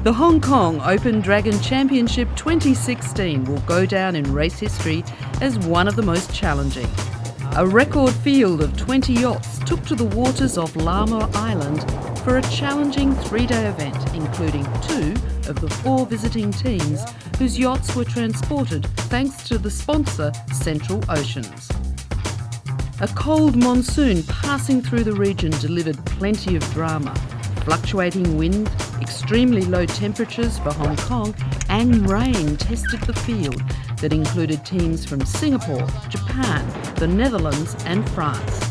The Hong Kong Open Dragon Championship 2016 will go down in race history as one of the most challenging. A record field of 20 yachts took to the waters off Lamma Island for a challenging three-day event, including 2 of the 4 visiting teams whose yachts were transported thanks to the sponsor Central Oceans. A cold monsoon passing through the region delivered plenty of drama. Fluctuating wind, extremely low temperatures for Hong Kong and rain tested the field that included teams from Singapore, Japan, the Netherlands and France.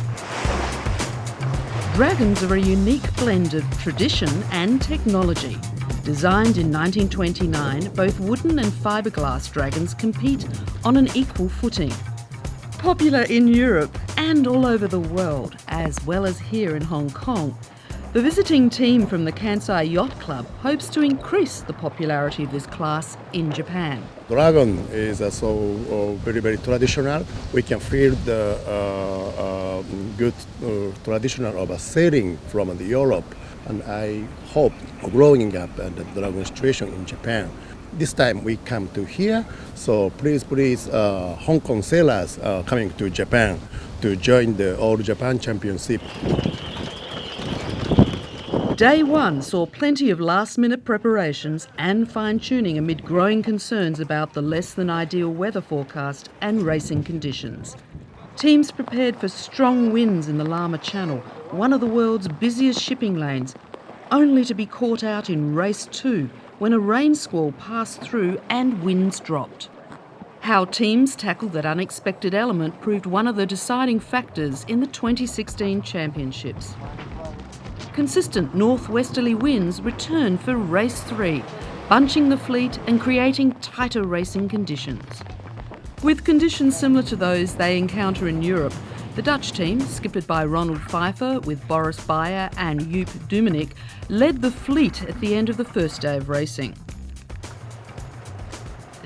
Dragons are a unique blend of tradition and technology. Designed in 1929, both wooden and fiberglass dragons compete on an equal footing. Popular in Europe and all over the world, as well as here in Hong Kong, the visiting team from the Kansai Yacht Club hopes to increase the popularity of this class in Japan. Dragon is also very, very traditional. We can feel the good traditional of sailing from Europe, and I hope growing up the dragon situation in Japan. This time we come to here, so please, Hong Kong sailors coming to Japan to join the All Japan Championship. Day 1 saw plenty of last-minute preparations and fine-tuning amid growing concerns about the less-than-ideal weather forecast and racing conditions. Teams prepared for strong winds in the Lamma Channel, one of the world's busiest shipping lanes, only to be caught out in race 2 when a rain squall passed through and winds dropped. How teams tackled that unexpected element proved one of the deciding factors in the 2016 championships. Consistent northwesterly winds returned for race 3, bunching the fleet and creating tighter racing conditions. With conditions similar to those they encounter in Europe, the Dutch team, skippered by Ronald Pfeiffer with Boris Beyer and Joop Dominik, led the fleet at the end of the first day of racing.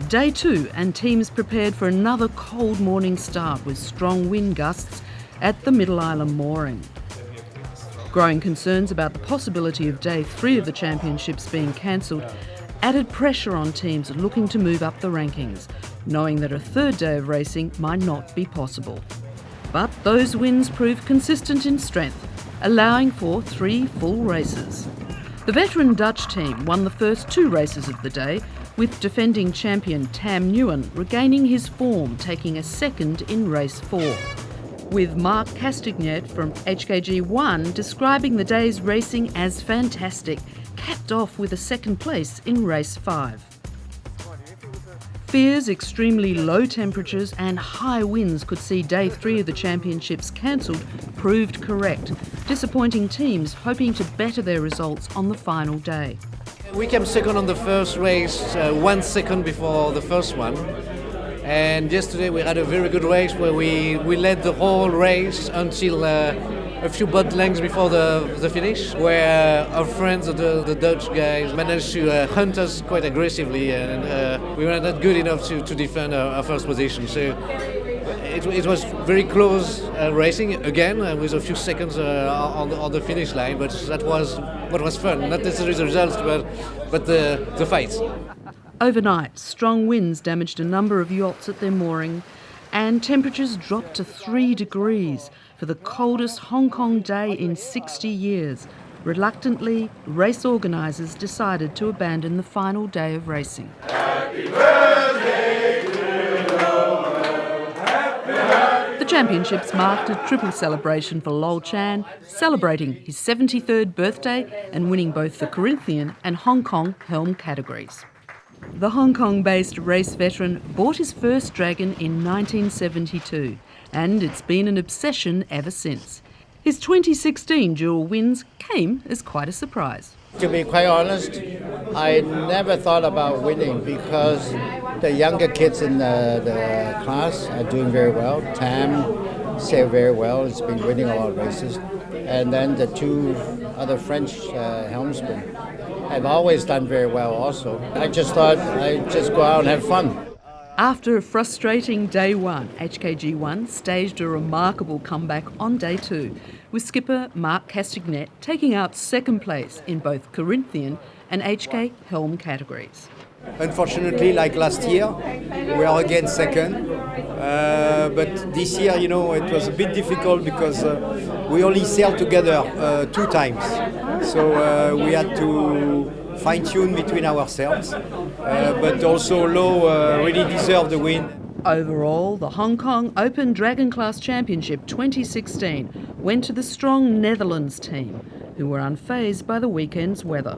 Day 2 and teams prepared for another cold morning start with strong wind gusts at the Middle Island mooring. Growing concerns about the possibility of Day 3 of the championships being cancelled added pressure on teams looking to move up the rankings, knowing that a third day of racing might not be possible. But those winds proved consistent in strength, allowing for 3 full races. The veteran Dutch team won the first 2 races of the day, with defending champion Tam Nguyen regaining his form, taking a second in race 4. With Marc Castagnet from HKG1 describing the day's racing as fantastic, capped off with a second place in race 5. Fears extremely low temperatures and high winds could see Day 3 of the championships cancelled proved correct, disappointing teams hoping to better their results on the final day. We came second on the first race, 1 second before the first one. And yesterday we had a very good race where we led the whole race until a few boat lengths before the finish, where our friends, the Dutch guys, managed to hunt us quite aggressively, and we were not good enough to defend our first position. So it was very close racing again, with a few seconds on the finish line, but that was what was fun. Not necessarily the results, but the fights. Overnight, strong winds damaged a number of yachts at their mooring, and temperatures dropped to 3 degrees for the coldest Hong Kong day in 60 years. Reluctantly, race organisers decided to abandon the final day of racing. The championships marked a triple celebration for Lol Chan, celebrating his 73rd birthday and winning both the Corinthian and Hong Kong Helm categories. The Hong Kong-based race veteran bought his first Dragon in 1972, and it's been an obsession ever since. His 2016 dual wins came as quite a surprise. To be quite honest, I never thought about winning because the younger kids in the class are doing very well. Tam sailed very well, he's been winning a lot of races. And then the 2 other French helmsmen have always done very well also. I just thought I'd just go out and have fun. After a frustrating Day 1, HKG1 staged a remarkable comeback on Day 2, with skipper Marc Castagnet taking out second place in both Corinthian and HK Helm categories. Unfortunately, like last year, we are again second. But this year, you know, it was a bit difficult because we only sailed together 2 times. So we had to fine-tune between ourselves. But also Lo really deserved the win. Overall, the Hong Kong Open Dragon Class Championship 2016 went to the strong Netherlands team, who were unfazed by the weekend's weather.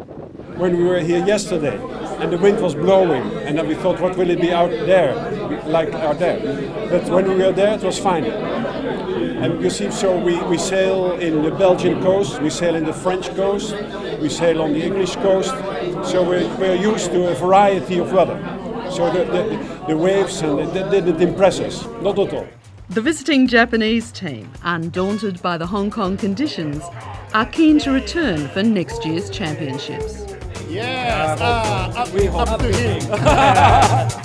When we were here yesterday and the wind was blowing, and then we thought, what will it be out there, like out there? But when we were there, it was fine. And you see, so we sail in the Belgian coast, we sail in the French coast, we sail on the English coast, so we're used to a variety of weather. So the waves, and they didn't impress us, not at all. The visiting Japanese team, undaunted by the Hong Kong conditions, are keen to return for next year's championships. Yes, up to him.